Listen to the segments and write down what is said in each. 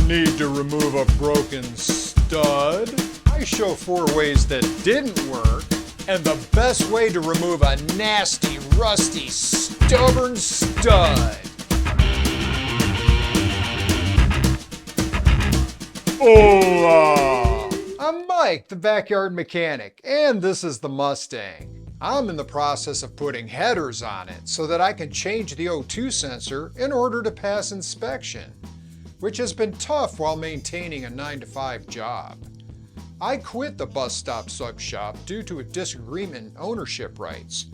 Need to remove a broken stud? I show 4 ways that didn't work, and the best way to remove a nasty, rusty, stubborn stud. Hola! I'm Mike, the backyard mechanic, and this is the Mustang. I'm in the process of putting headers on it so that I can change the O2 sensor in order to pass inspection, which has been tough while maintaining a 9-to-5 job. I quit the bus stop sub shop due to a disagreement in ownership rights.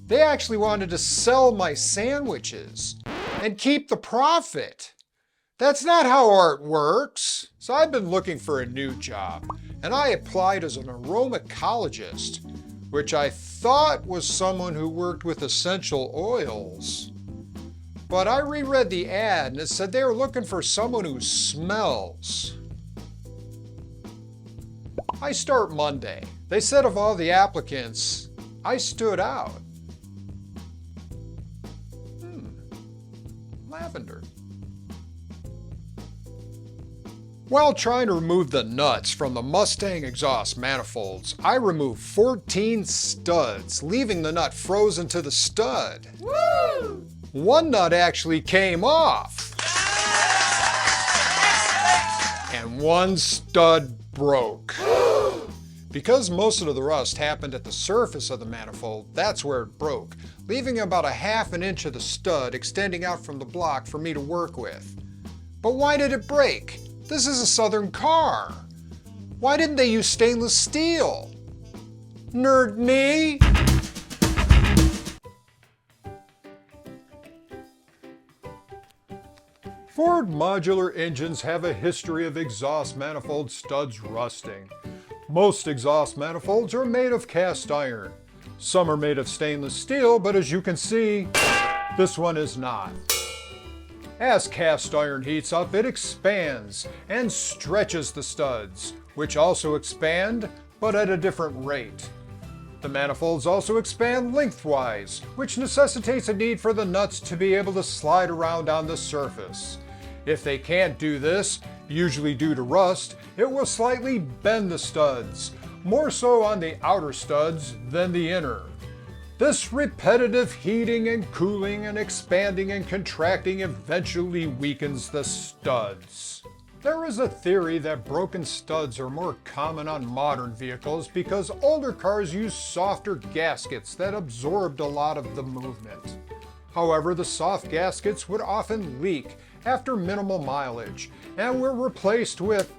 They actually wanted to sell my sandwiches and keep the profit. That's not how art works. So I've been looking for a new job, and I applied as an aromacologist, which I thought was someone who worked with essential oils. But I reread the ad and it said they were looking for someone who smells. I start Monday. They said of all the applicants, I stood out. Lavender. While trying to remove the nuts from the Mustang exhaust manifolds, I removed 14 studs, leaving the nut frozen to the stud. Woo! One nut actually came off. And one stud broke. Because most of the rust happened at the surface of the manifold, that's where it broke, leaving about a ½ an inch of the stud extending out from the block for me to work with. But why did it break? This is a Southern car. Why didn't they use stainless steel? Nerd me! Ford modular engines have a history of exhaust manifold studs rusting. Most exhaust manifolds are made of cast iron. Some are made of stainless steel, but as you can see, this one is not. As cast iron heats up, it expands and stretches the studs, which also expand, but at a different rate. The manifolds also expand lengthwise, which necessitates a need for the nuts to be able to slide around on the surface. If they can't do this, usually due to rust, it will slightly bend the studs, more so on the outer studs than the inner. This repetitive heating and cooling and expanding and contracting eventually weakens the studs. There is a theory that broken studs are more common on modern vehicles because older cars use softer gaskets that absorbed a lot of the movement. However, the soft gaskets would often leak after minimal mileage and were replaced with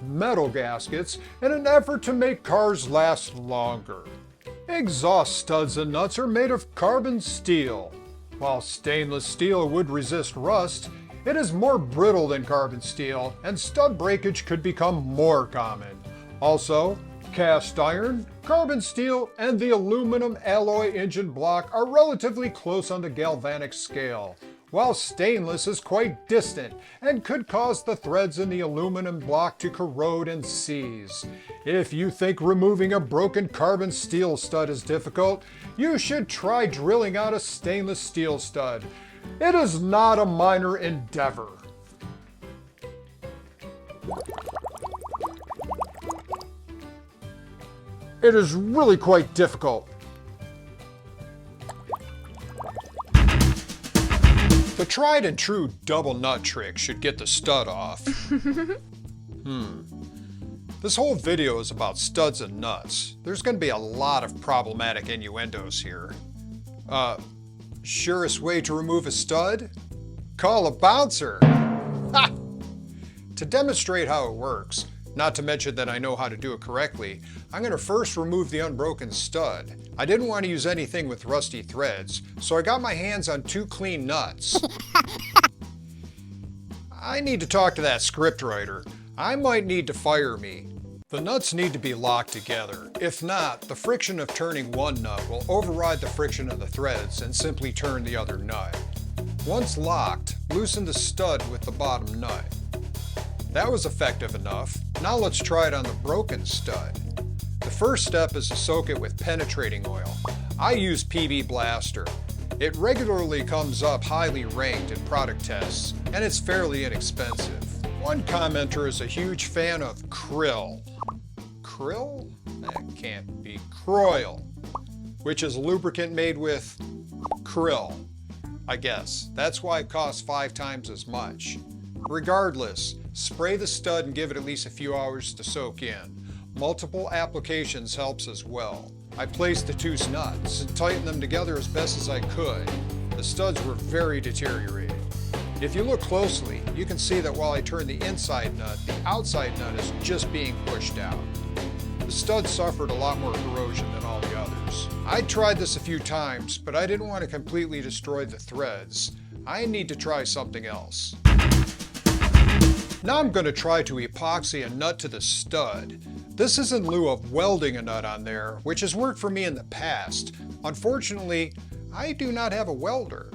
metal gaskets in an effort to make cars last longer. Exhaust studs and nuts are made of carbon steel. While stainless steel would resist rust, it is more brittle than carbon steel, and stud breakage could become more common. Also, cast iron, carbon steel, and the aluminum alloy engine block are relatively close on the galvanic scale, while stainless is quite distant and could cause the threads in the aluminum block to corrode and seize. If you think removing a broken carbon steel stud is difficult, you should try drilling out a stainless steel stud. It is not a minor endeavor. It is really quite difficult. The tried and true double nut trick should get the stud off. This whole video is about studs and nuts. There's going to be a lot of problematic innuendos here. Surest way to remove a stud? Call a bouncer! Ha! To demonstrate how it works, not to mention that I know how to do it correctly, I'm going to first remove the unbroken stud. I didn't want to use anything with rusty threads, so I got my hands on 2 clean nuts. I need to talk to that scriptwriter. I might need to fire me. The nuts need to be locked together. If not, the friction of turning one nut will override the friction of the threads and simply turn the other nut. Once locked, loosen the stud with the bottom nut. That was effective enough. Now let's try it on the broken stud. The first step is to soak it with penetrating oil. I use PB Blaster. It regularly comes up highly ranked in product tests, and it's fairly inexpensive. One commenter is a huge fan of krill. Krill? That can't be. Kroil, which is lubricant made with krill, I guess. That's why it costs 5 times as much. Regardless, spray the stud and give it at least a few hours to soak in. Multiple applications helps as well. I placed the 2 nuts and tightened them together as best as I could. The studs were very deteriorated. If you look closely, you can see that while I turned the inside nut, the outside nut is just being pushed out. The stud suffered a lot more corrosion than all the others. I tried this a few times, but I didn't want to completely destroy the threads. I need to try something else. Now I'm going to try to epoxy a nut to the stud. This is in lieu of welding a nut on there, which has worked for me in the past. Unfortunately, I do not have a welder.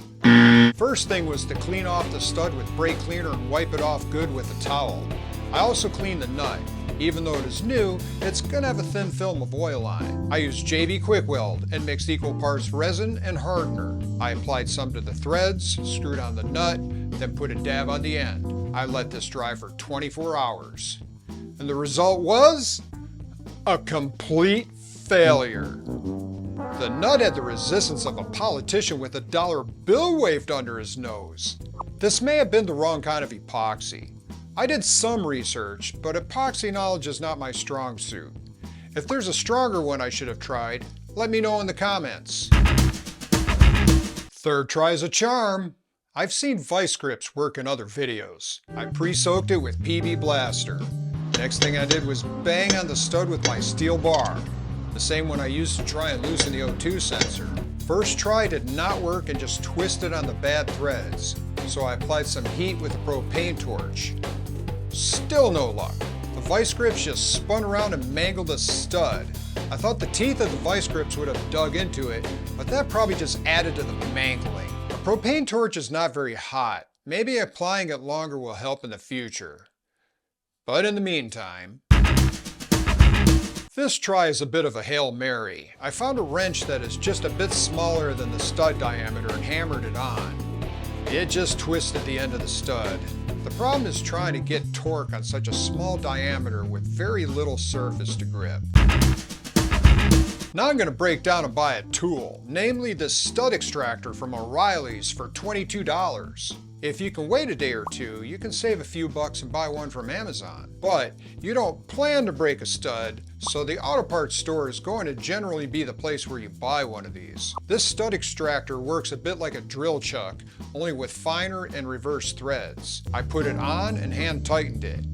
First thing was to clean off the stud with brake cleaner and wipe it off good with a towel. I also cleaned the nut. Even though it is new, it's going to have a thin film of oil on it. I used JB Quick Weld and mixed equal parts resin and hardener. I applied some to the threads, screwed on the nut, then put a dab on the end. I let this dry for 24 hours. And the result was a complete failure. The nut had the resistance of a politician with a dollar bill waved under his nose. This may have been the wrong kind of epoxy. I did some research, but epoxy knowledge is not my strong suit. If there's a stronger one I should have tried, let me know in the comments. Third try is a charm. I've seen vice grips work in other videos. I pre-soaked it with PB Blaster. Next thing I did was bang on the stud with my steel bar, the same one I used to try and loosen the O2 sensor. First try did not work and just twisted on the bad threads, so I applied some heat with a propane torch. Still no luck. The vice grips just spun around and mangled the stud. I thought the teeth of the vice grips would have dug into it, but that probably just added to the mangling. A propane torch is not very hot. Maybe applying it longer will help in the future. But in the meantime, this try is a bit of a Hail Mary. I found a wrench that is just a bit smaller than the stud diameter and hammered it on. It just twisted the end of the stud. The problem is trying to get torque on such a small diameter with very little surface to grip. Now I'm going to break down and buy a tool, namely this Stud Extractor from O'Reilly's for $22. If you can wait a day or two, you can save a few bucks and buy one from Amazon. But you don't plan to break a stud, so the auto parts store is going to generally be the place where you buy one of these. This Stud Extractor works a bit like a drill chuck, only with finer and reverse threads. I put it on and hand tightened it.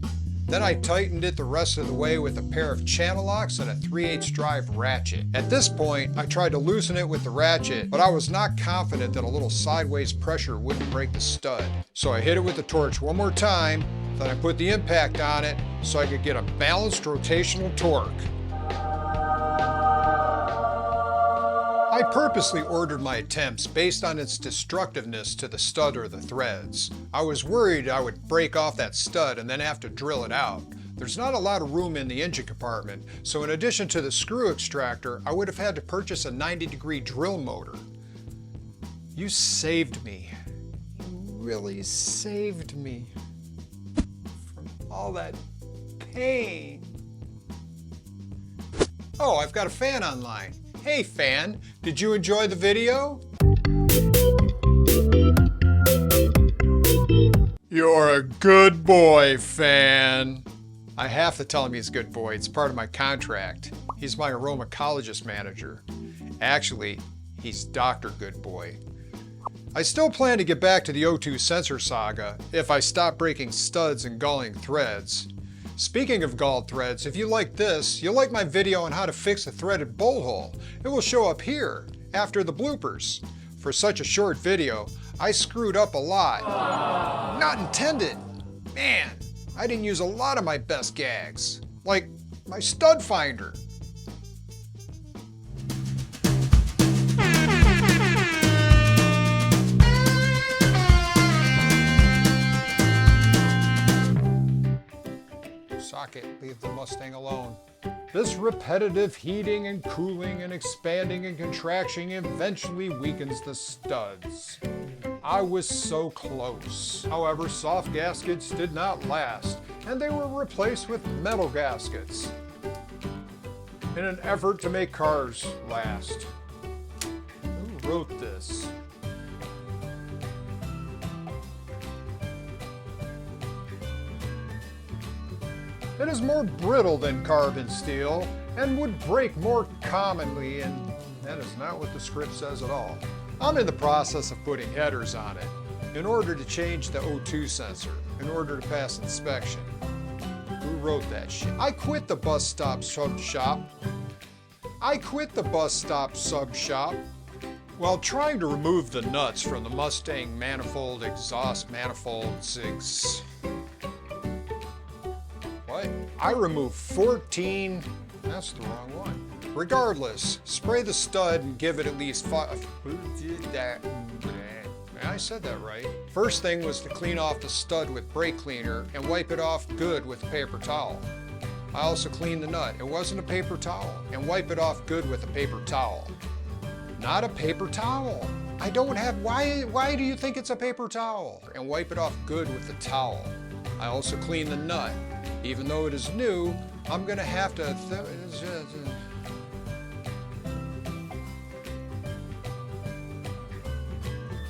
Then I tightened it the rest of the way with a pair of channel locks and a 3/8 drive ratchet. At this point, I tried to loosen it with the ratchet, but I was not confident that a little sideways pressure wouldn't break the stud. So I hit it with the torch one more time, then I put the impact on it so I could get a balanced rotational torque. I purposely ordered my attempts based on its destructiveness to the stud or the threads. I was worried I would break off that stud and then have to drill it out. There's not a lot of room in the engine compartment, so in addition to the screw extractor, I would have had to purchase a 90-degree drill motor. You saved me. You really saved me from all that pain. Oh, I've got a fan online. Hey fan, did you enjoy the video? You're a good boy, fan. I have to tell him he's a good boy. It's part of my contract. He's my aromacologist manager. Actually, he's Dr. Good Boy. I still plan to get back to the O2 sensor saga if I stop breaking studs and galling threads. Speaking of galled threads, if you like this, you'll like my video on how to fix a threaded bolt hole. It will show up here, after the bloopers. For such a short video, I screwed up a lot. Not intended. Man, I didn't use a lot of my best gags. Like my stud finder. Socket, leave the Mustang alone. This repetitive heating and cooling and expanding and contraction eventually weakens the studs. I was so close. However, soft gaskets did not last, and they were replaced with metal gaskets in an effort to make cars last. Who wrote this? It is more brittle than carbon steel and would break more commonly, and that is not what the script says at all. I'm in the process of putting headers on it in order to change the O2 sensor, in order to pass inspection. Who wrote that shit? I quit the bus stop sub shop. While trying to remove the nuts from the Mustang manifold exhaust manifolds. I removed 14, that's the wrong one. Regardless, spray the stud and give it at least 5. I said that right. First thing was to clean off the stud with brake cleaner and wipe it off good with a paper towel. I also cleaned the nut. It wasn't a paper towel. And wipe it off good with a paper towel. Not a paper towel. I don't have, why do you think it's a paper towel? And wipe it off good with a towel. I also cleaned the nut. Even though it is new, I'm gonna have to,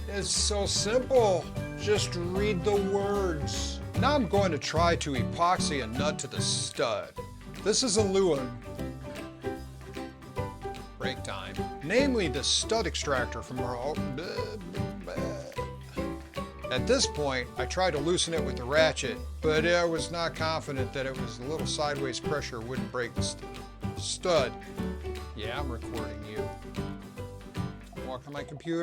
it's so simple. Just read the words. Now I'm going to try to epoxy a nut to the stud. This is a Lua break time, namely the Stud Extractor from our. At this point, I tried to loosen it with the ratchet, but I was not confident that it was a little sideways pressure wouldn't break the stud. Yeah, I'm recording you. Walk on my computer.